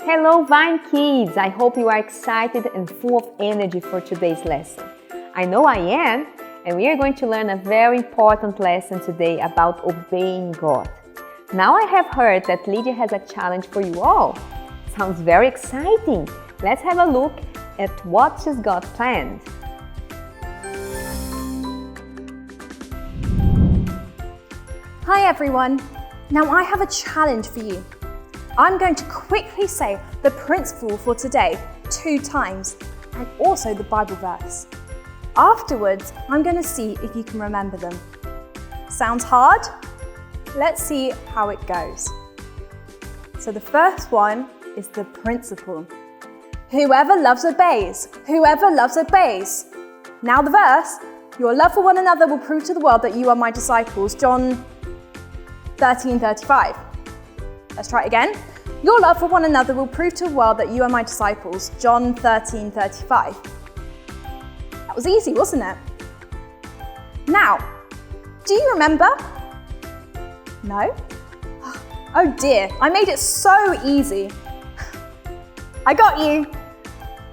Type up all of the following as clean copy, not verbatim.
Hello Vine Kids! I hope you are excited and full of energy for today's lesson. I know I am, and we are going to learn a very important lesson today about obeying God. Now I have heard that Lydia has a challenge for you all. Sounds very exciting! Let's have a look at what she's got planned. Hi everyone! Now I have a challenge for you. I'm going to quickly say the principle for today 2 times and also the Bible verse. Afterwards, I'm going to see if you can remember them. Sounds hard? Let's see how it goes. So the first one is the principle. Whoever loves obeys. Whoever loves obeys. Now the verse, your love for one another will prove to the world that you are my disciples. John 13:35. Let's try it again. Your love for one another will prove to the world that you are my disciples. John 13:35. That was easy, wasn't it? Now, do you remember? No? Oh dear, I made it so easy. I got you.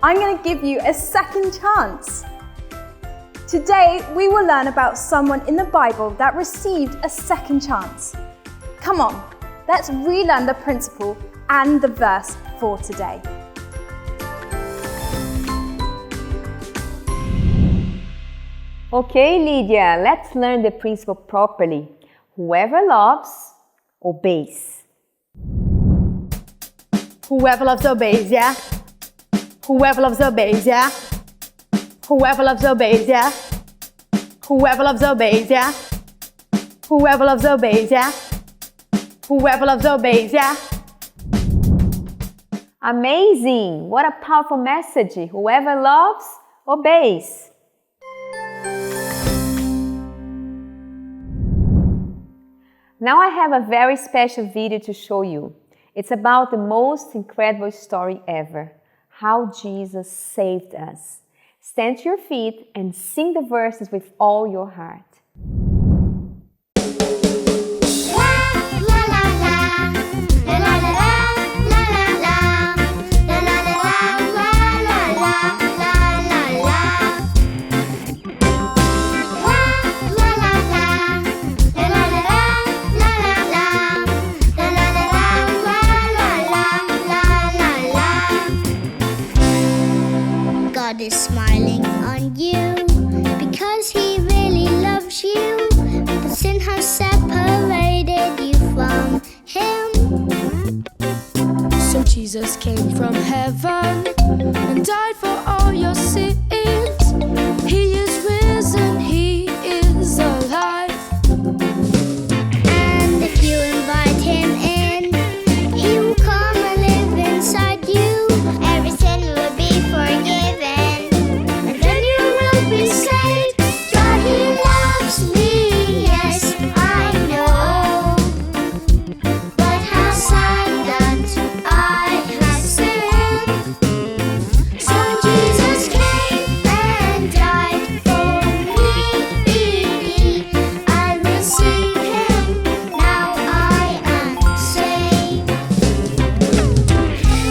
I'm going to give you a second chance. Today, we will learn about someone in the Bible that received a second chance. Come on, let's relearn the principle and the verse for today. Okay, Lydia, let's learn the principle properly. Whoever loves, obeys. Whoever loves obeys, yeah? Whoever loves obeys, yeah? Whoever loves obeys, yeah? Whoever loves obeys, yeah? Whoever loves obeys, yeah? Whoever loves obeys, yeah? Amazing! What a powerful message! Whoever loves, obeys. Now I have a very special video to show you. It's about the most incredible story ever. How Jesus saved us. Stand to your feet and sing the verses with all your heart. God is smiling on you because He really loves you. But sin has separated you from Him. So Jesus came from heaven and died for all your sins. He is risen, He is alive. And if you invite Him in, He will come and live inside you. Every sin will be forgiven, and then you will be saved. God, He loves me, yes, I know. But how sad that I have sinned. So Jesus came and died for me. I received Him, now I am saved.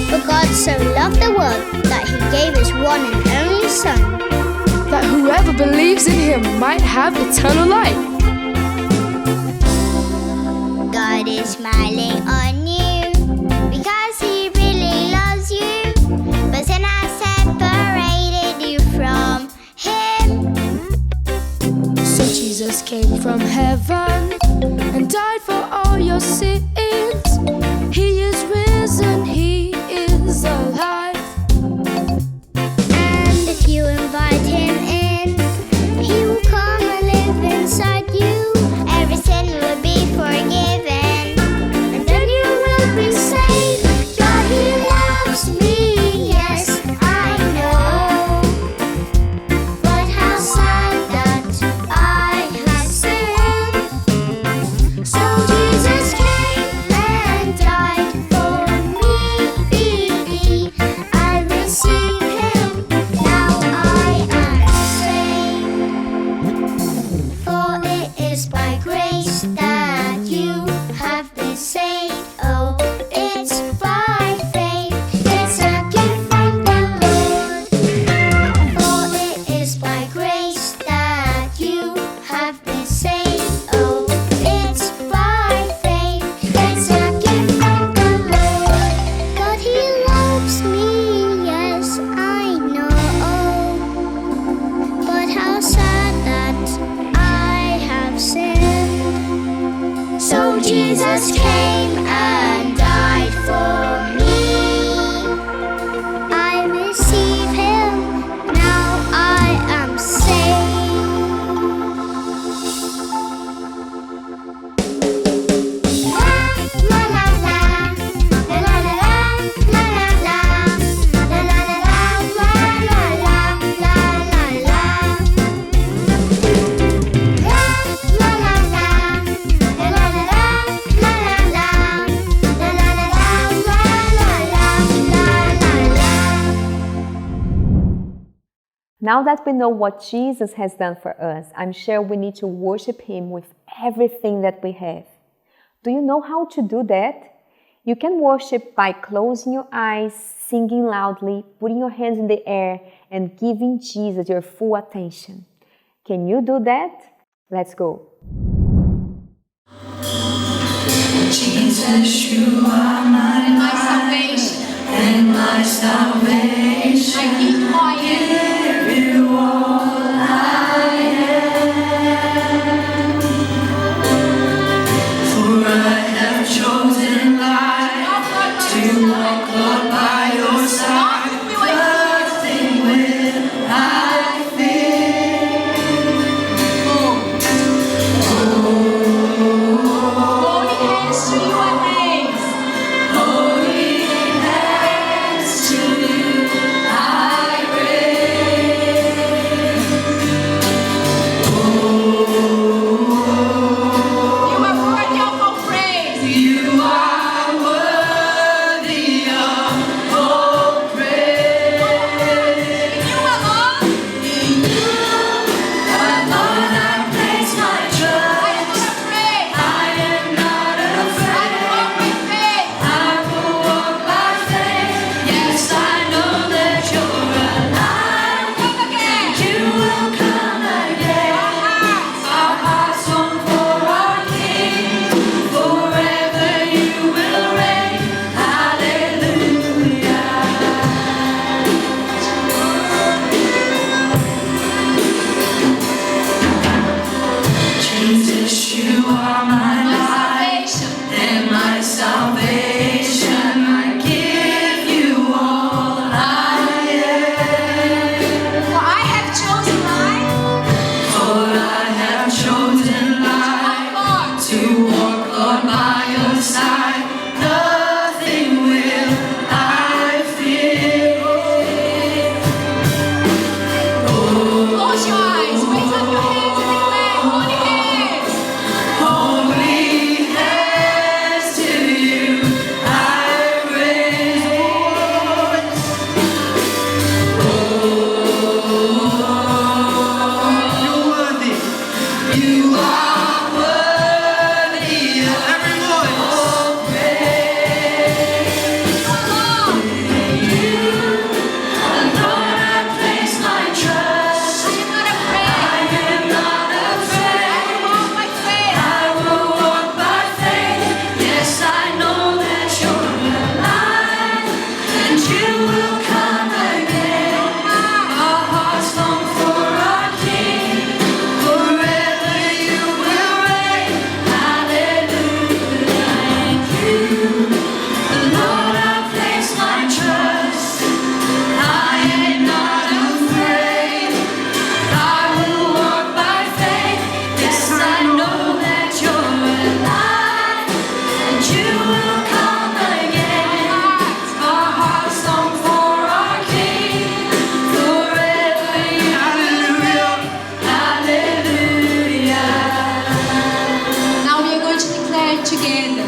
For God so loved the world that He gave His one and only Son, That whoever believes in Him might have eternal life. God is smiling on you because He really loves you. But sin has separated you from Him. So Jesus came from heaven and died for all your sins. He is risen, He is alive. And if you invite Him in, He will come and live inside you. Every sin will be forgiven, and then you will be saved. God, He loves me, yes, I know. But how sad that I have sinned. So Jesus came Jesus came and died for me. I receive him, now I am saved. La la la la, la la la la, la la la, la la la la, la la la, la la la. La la la, la la la la, la la la, la la la la, la la la, la la la. Now that we know what Jesus has done for us, I'm sure we need to worship Him with everything that we have. Do you know how to do that? You can worship by closing your eyes, singing loudly, putting your hands in the air, and giving Jesus your full attention. Can you do that? Let's go. Jesus, you are my salvation, and my salvation. I give you all I am. For I have chosen life to walk, Lord, by your side. Nothing will I fear. Holy hands to you I raise. Holy hands to you I raise. You are worthy of all praise. You are worthy of all praise. You alone. In you alone I place my trust. I am not afraid. I will walk by faith. Yes, I know that you're alive. You will come again. Our hearts long for our King. Forever you will reign. Hallelujah. Jesus, you are my life and my salvation. I give you all I am. For I have chosen life. For I have chosen life to walk, Lord, by your side. Nothing will I fear. Close your eyes, raise up your hands and declare, holy hands. Holy hands to you I raise. You are worthy of every voice. Praise. Alone. You alone I place my trust. I am not afraid. I will walk by faith. Yes, I know that you're alive, and you will come again. Our hearts long for our King. Forever you will reign. Hallelujah. In you, Lord, I place my trust. I am not afraid. I will walk by faith. Yes, I know that you're alive, and you will come again. Our hearts long for our King. Forever you. Hallelujah. Hallelujah. Now we are going to declare it together.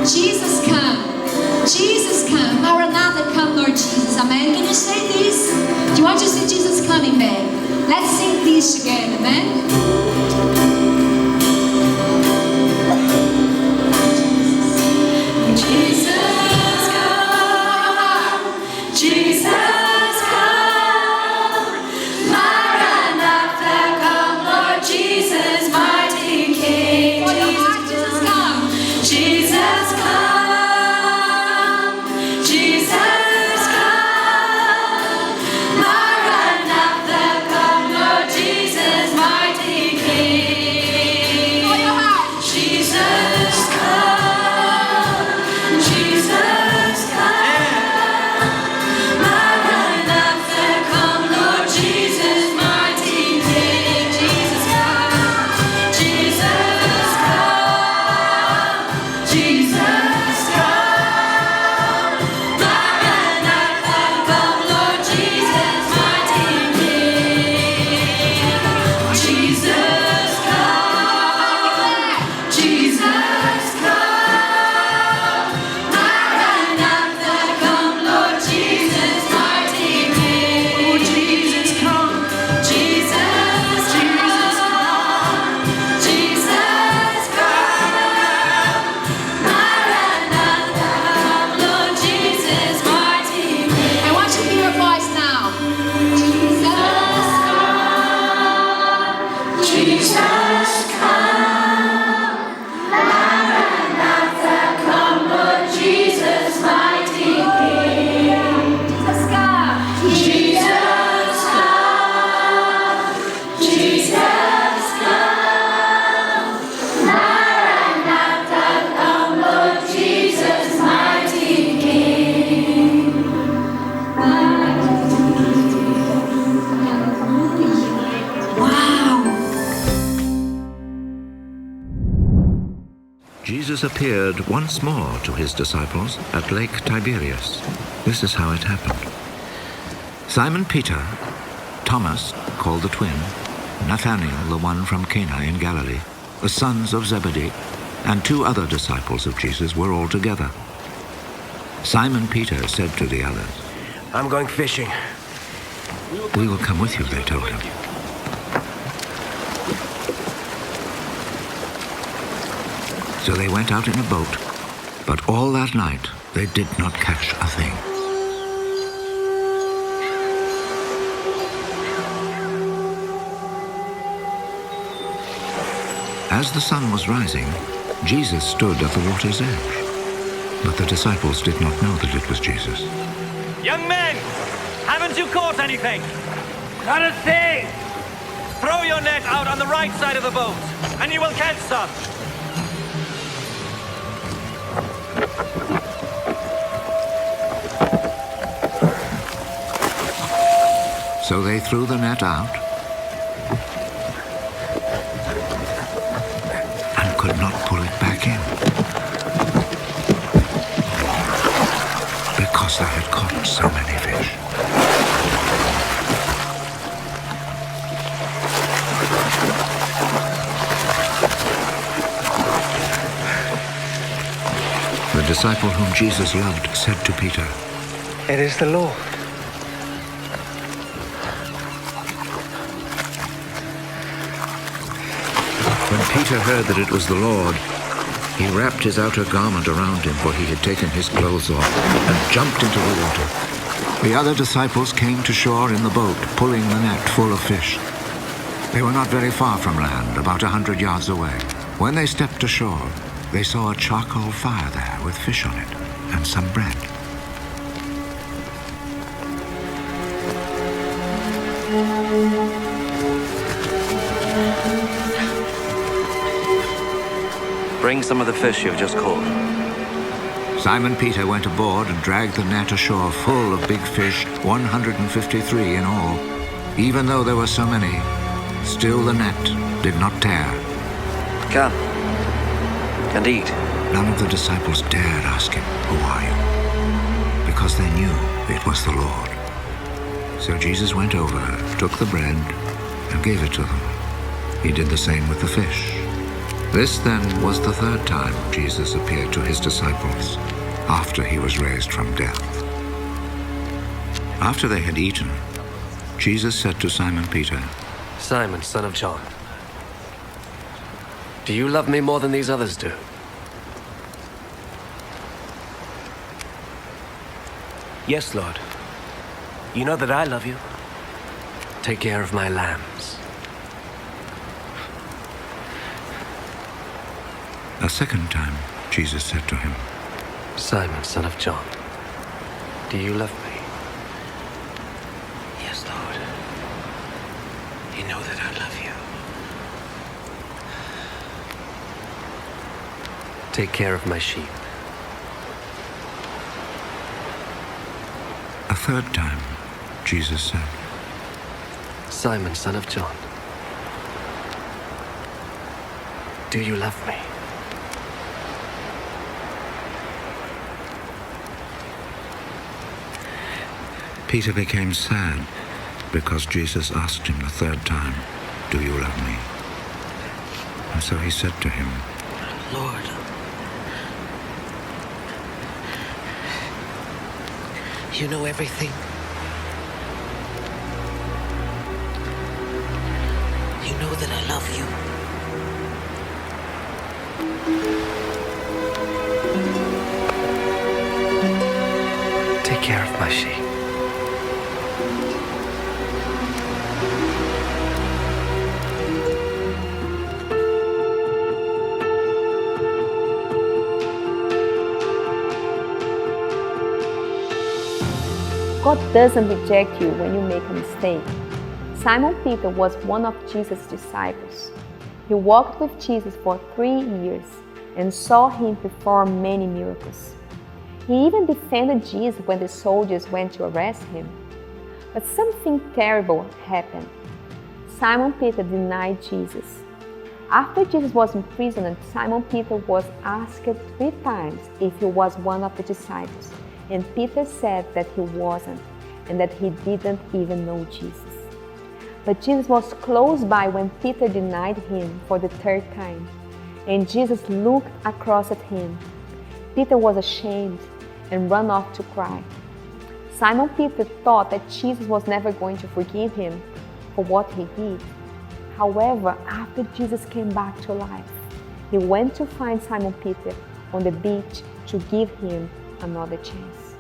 Jesus come. Jesus come. Maranatha come, Lord Jesus. Amen. Can you say this? Do you want to see Jesus coming, babe? Let's sing this together, amen? Jesus come. Jesus come. Maranatha come, Lord Jesus, mighty King. Jesus come. Jesus come. Jesus come. Maranatha come, Lord Jesus, mighty King. Jesus appeared once more to his disciples at Lake Tiberias. This is how it happened. Simon Peter, Thomas, called the twin, Nathanael, the one from Cana in Galilee, the sons of Zebedee, and 2 other disciples of Jesus were all together. Simon Peter said to the others, I'm going fishing. "We will come with you," they told him. So they went out in a boat, but all that night they did not catch a thing. As the sun was rising, Jesus stood at the water's edge. But the disciples did not know that it was Jesus. Young men, haven't you caught anything? Not a thing! Throw your net out on the right side of the boat, and you will catch some. So they threw the net out and could not pull it back in because they had caught so many fish. The disciple whom Jesus loved said to Peter, It is the Lord. When Peter heard that it was the Lord, he wrapped his outer garment around him, for he had taken his clothes off, and jumped into the water. The other disciples came to shore in the boat, pulling the net full of fish. They were not very far from land, about 100 yards away. When they stepped ashore, they saw a charcoal fire there with fish on it and some bread. Bring some of the fish you've just caught. Simon Peter went aboard and dragged the net ashore full of big fish, 153 in all. Even though there were so many, still the net did not tear. Come and eat. None of the disciples dared ask him, "Who are you?" because they knew it was the Lord. So Jesus went over, took the bread, and gave it to them. He did the same with the fish. This then was the 3rd time Jesus appeared to his disciples after he was raised from death. After they had eaten, Jesus said to Simon Peter, Simon, son of John, do you love me more than these others do? Yes, Lord. You know that I love you. Take care of my lambs. A 2nd time, Jesus said to him, Simon, son of John, do you love me? Yes, Lord. You know that I love you. Take care of my sheep. A 3rd time, Jesus said, Simon, son of John, do you love me? Peter became sad because Jesus asked him the 3rd time, "Do you love me?" And so he said to him, Lord, you know everything. You know that I love you. Take care of my sheep. God doesn't reject you when you make a mistake. Simon Peter was one of Jesus' disciples. He walked with Jesus for 3 years and saw him perform many miracles. He even defended Jesus when the soldiers went to arrest him. But something terrible happened. Simon Peter denied Jesus. After Jesus was imprisoned, Simon Peter was asked 3 times if he was one of the disciples, and Peter said that he wasn't, and that he didn't even know Jesus. But Jesus was close by when Peter denied him for the 3rd time, and Jesus looked across at him. Peter was ashamed and ran off to cry. Simon Peter thought that Jesus was never going to forgive him for what he did. However, after Jesus came back to life, he went to find Simon Peter on the beach to give him another chance.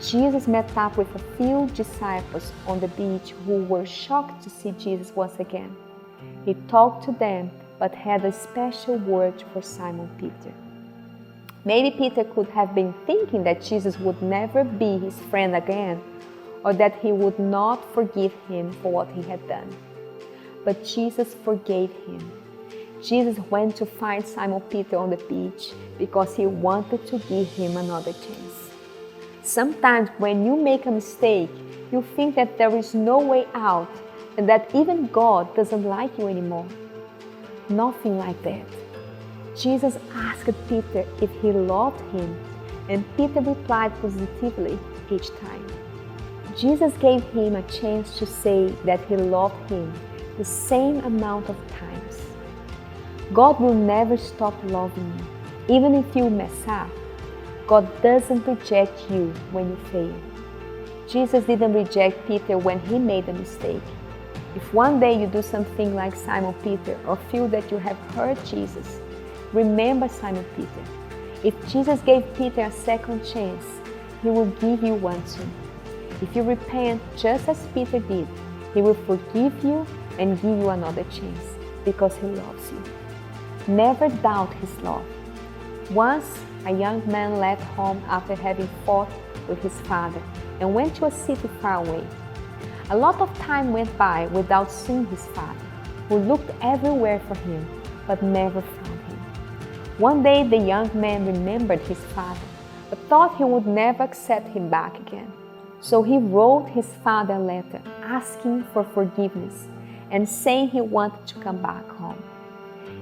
Jesus met up with a few disciples on the beach who were shocked to see Jesus once again. He talked to them but had a special word for Simon Peter. Maybe Peter could have been thinking that Jesus would never be his friend again, or that he would not forgive him for what he had done. But Jesus forgave him. Jesus went to find Simon Peter on the beach because he wanted to give him another chance. Sometimes when you make a mistake, you think that there is no way out and that even God doesn't like you anymore. Nothing like that. Jesus asked Peter if he loved him, and Peter replied positively each time. Jesus gave him a chance to say that he loved him the same amount of times. God will never stop loving you, even if you mess up. God doesn't reject you when you fail. Jesus didn't reject Peter when he made a mistake. If one day you do something like Simon Peter or feel that you have hurt Jesus, remember Simon Peter. If Jesus gave Peter a second chance, he will give you one too. If you repent just as Peter did, he will forgive you and give you another chance because he loves you. Never doubt his love. Once, a young man left home after having fought with his father and went to a city far away. A lot of time went by without seeing his father, who looked everywhere for him but never found him. One day the young man remembered his father but thought he would never accept him back again. So he wrote his father a letter asking for forgiveness and saying he wanted to come back home.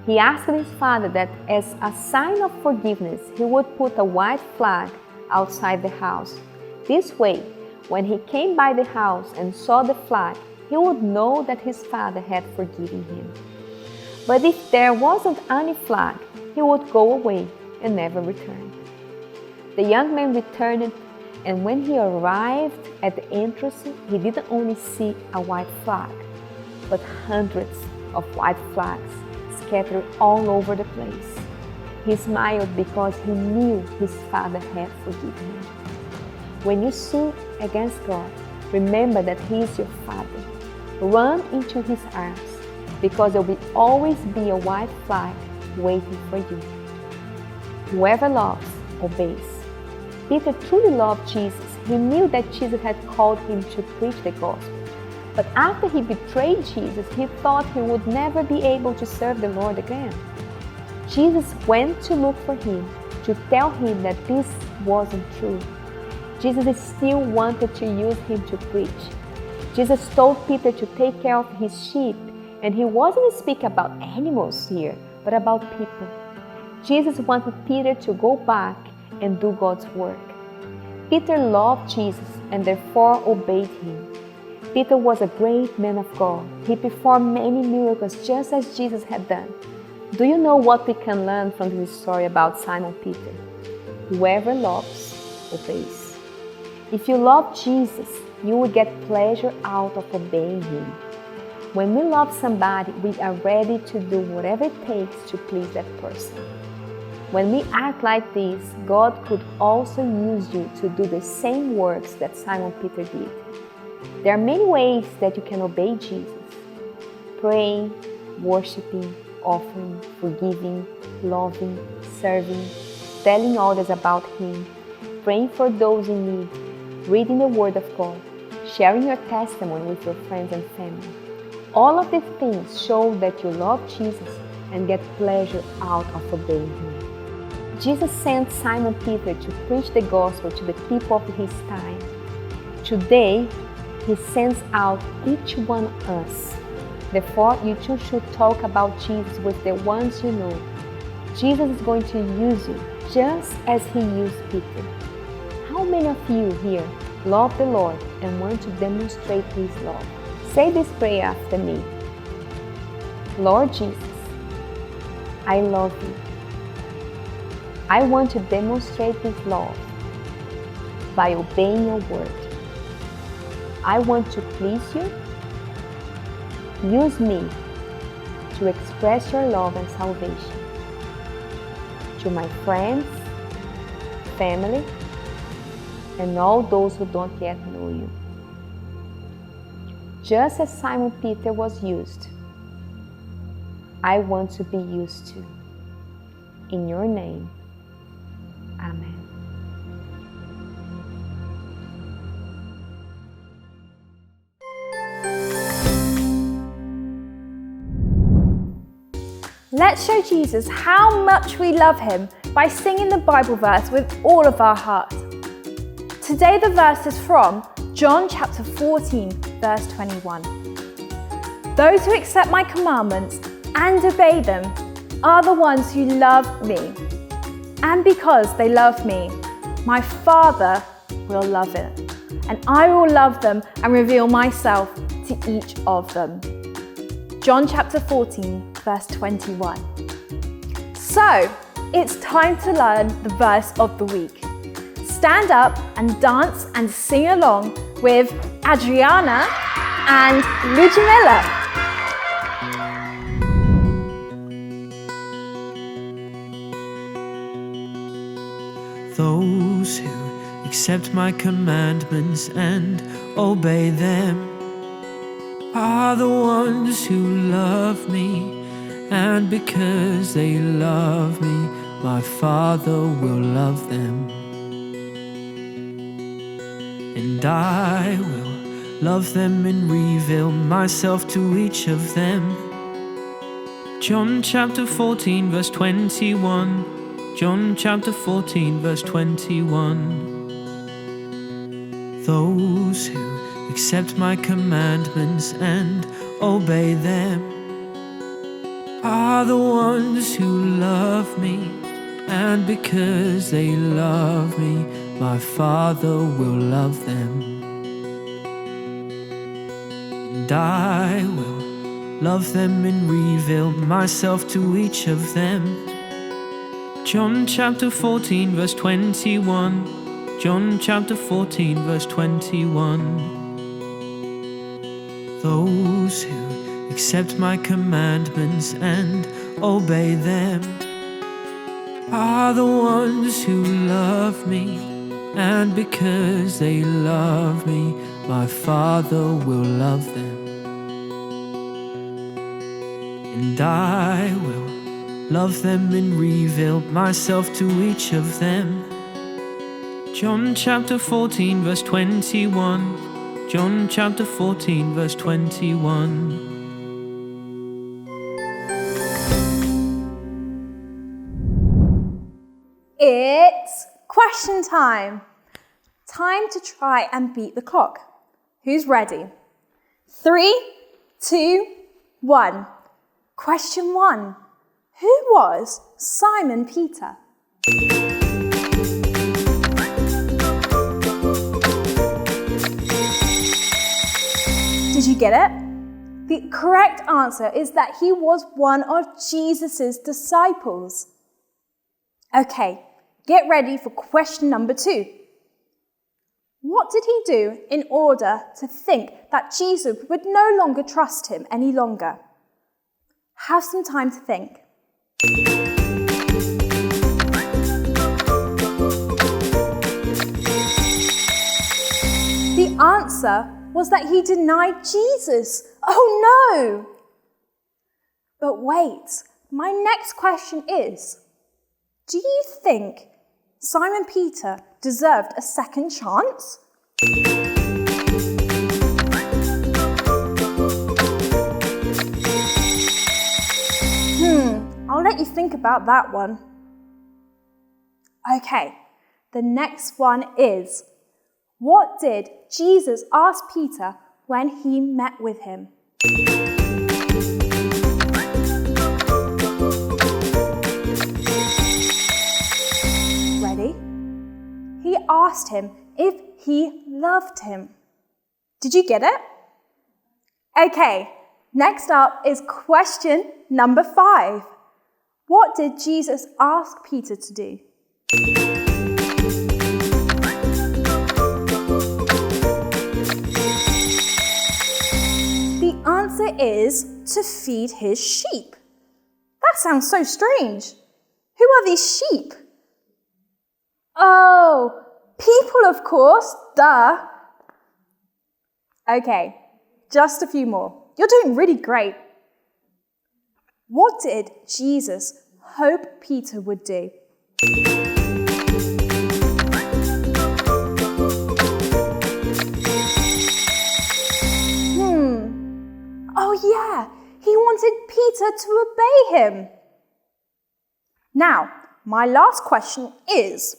He asked his father that as a sign of forgiveness, he would put a white flag outside the house. This way, when he came by the house and saw the flag, he would know that his father had forgiven him. But if there wasn't any flag, he would go away and never return. The young man returned, and when he arrived at the entrance, he didn't only see a white flag, but hundreds of white flags scattered all over the place. He smiled because he knew his father had forgiven him. When you sin against God, remember that He is your Father. Run into His arms because there will always be a white flag waiting for you. Whoever loves, obeys. Peter truly loved Jesus. He knew that Jesus had called him to preach the gospel. But after he betrayed Jesus, he thought he would never be able to serve the Lord again. Jesus went to look for him, to tell him that this wasn't true. Jesus still wanted to use him to preach. Jesus told Peter to take care of his sheep, and he wasn't speaking about animals here, but about people. Jesus wanted Peter to go back and do God's work. Peter loved Jesus and therefore obeyed him. Peter was a great man of God. He performed many miracles just as Jesus had done. Do you know what we can learn from this story about Simon Peter? Whoever loves, obeys. If you love Jesus, you will get pleasure out of obeying Him. When we love somebody, we are ready to do whatever it takes to please that person. When we act like this, God could also use you to do the same works that Simon Peter did. There are many ways that you can obey Jesus: praying, worshiping, offering, forgiving, loving, serving, telling others about Him, praying for those in need, reading the Word of God, sharing your testimony with your friends and family. All of these things show that you love Jesus and get pleasure out of obeying Him. Jesus sent Simon Peter to preach the gospel to the people of his time. Today, He sends out each one of us, Therefore, you too should talk about Jesus with the ones you know. Jesus is going to use you just as he used Peter. How many of you here love the Lord and want to demonstrate his love? Say this prayer after me. Lord Jesus, I love you. I want to demonstrate this love by obeying your word. I want to please you. Use me to express your love and salvation to my friends, family, and all those who don't yet know you. Just as Simon Peter was used, I want to be used too. In your name, amen. Let's show Jesus how much we love him by singing the Bible verse with all of our heart. Today the verse is from John chapter 14, verse 21. Those who accept my commandments and obey them are the ones who love me. And because they love me, my Father will love it. And I will love them and reveal myself to each of them. John chapter 14, verse 21. So, it's time to learn the verse of the week. Stand up and dance and sing along with Adriana and Ludmilla. Those who accept my commandments and obey them are the ones who love me, and because they love me, my Father will love them. And I will love them and reveal myself to each of them. John chapter 14, verse 21. John chapter 14, verse 21. Those who accept my commandments and obey them are the ones who love me, and because they love me, my Father will love them. And I will love them and reveal myself to each of them. John chapter 14, verse 21. John chapter 14, verse 21. Those who accept my commandments and obey them are the ones who love me, and because they love me, my Father will love them. And I will love them and reveal myself to each of them. John chapter 14, verse 21. John chapter 14, verse 21. It's question time. Time to try and beat the clock. Who's ready? 3, 2, 1. Question 1. Who was Simon Peter? Did you get it? The correct answer is that he was one of Jesus' disciples. Okay, get ready for question number 2. What did he do in order to think that Jesus would no longer trust him any longer? Have some time to think. The answer was that he denied Jesus. Oh no! But wait, my next question is, do you think Simon Peter deserved a second chance? I'll let you think about that one. Okay, the next one is, what did Jesus ask Peter when he met with him? asked him if he loved him. Did you get it? Okay, next up is question number 5. What did Jesus ask Peter to do? The answer is to feed his sheep. That sounds so strange. Who are these sheep? Oh, people, of course, duh. Okay, just a few more. You're doing really great. What did Jesus hope Peter would do? Oh yeah, he wanted Peter to obey him. Now, my last question is,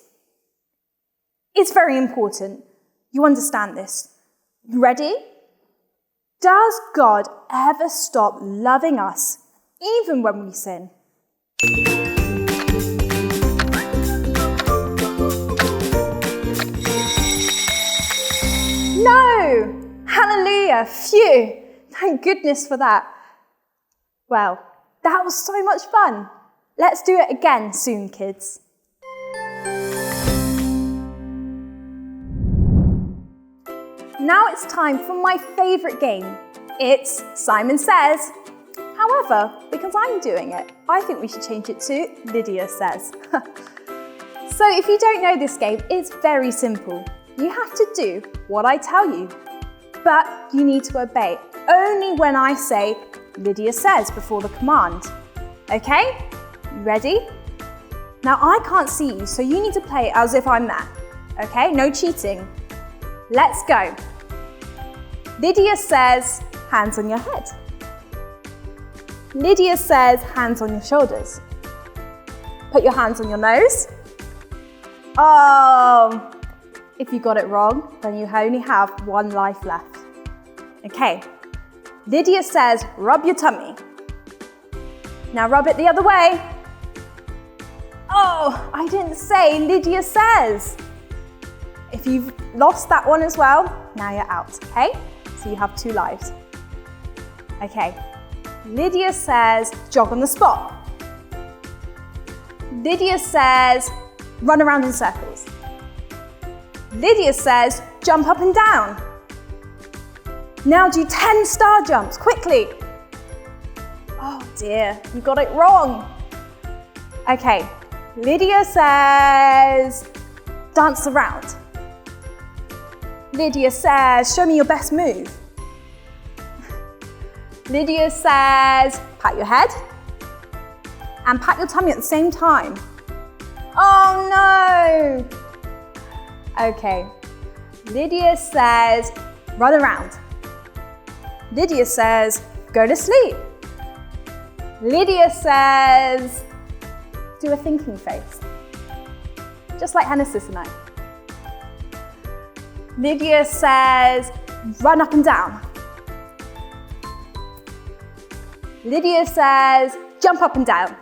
it's very important. You understand this. Ready? Does God ever stop loving us, even when we sin? No! Hallelujah! Phew! Thank goodness for that. Well, that was so much fun. Let's do it again soon, kids. Now it's time for my favourite game. It's Simon Says. However, because I'm doing it, I think we should change it to Lydia Says. So if you don't know this game, it's very simple. You have to do what I tell you, but you need to obey only when I say Lydia says before the command. Okay? You ready? Now I can't see you, so you need to play as if I'm there. Okay? No cheating. Let's go. Lydia says, hands on your head. Lydia says, hands on your shoulders. Put your hands on your nose. Oh, if you got it wrong, then you only have 1 life left. Okay. Lydia says, rub your tummy. Now rub it the other way. Oh, I didn't say Lydia says. If you've lost that one as well, now you're out, okay? So you have 2 lives. Okay. Lydia says, jog on the spot. Lydia says, run around in circles. Lydia says, jump up and down. Now do 10 star jumps, quickly. Oh dear, you got it wrong. Okay, Lydia says, dance around. Lydia says, show me your best move. Lydia says, pat your head and pat your tummy at the same time. Oh no! Okay, Lydia says, run around. Lydia says, go to sleep. Lydia says, do a thinking face. Just like Hannah's sister and I. Lydia says, run up and down. Lydia says, jump up and down.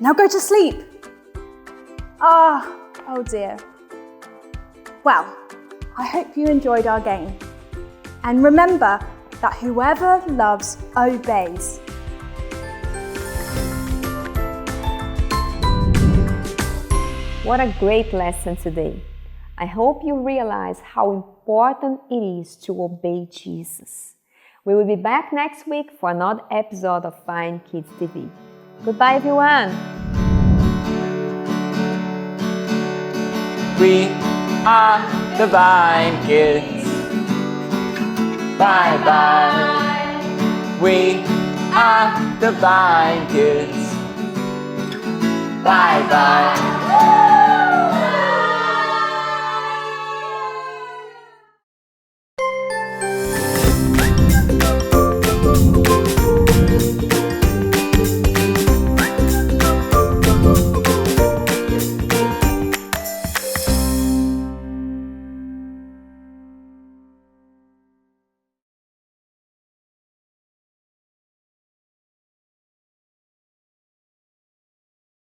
Now go to sleep. Oh dear. Well, I hope you enjoyed our game. And remember that whoever loves obeys. What a great lesson today. I hope you realize how important it is to obey Jesus. We will be back next week for another episode of Vine Kids TV. Goodbye, everyone. We are the Vine Kids. Bye bye. We are the Vine Kids. Bye bye.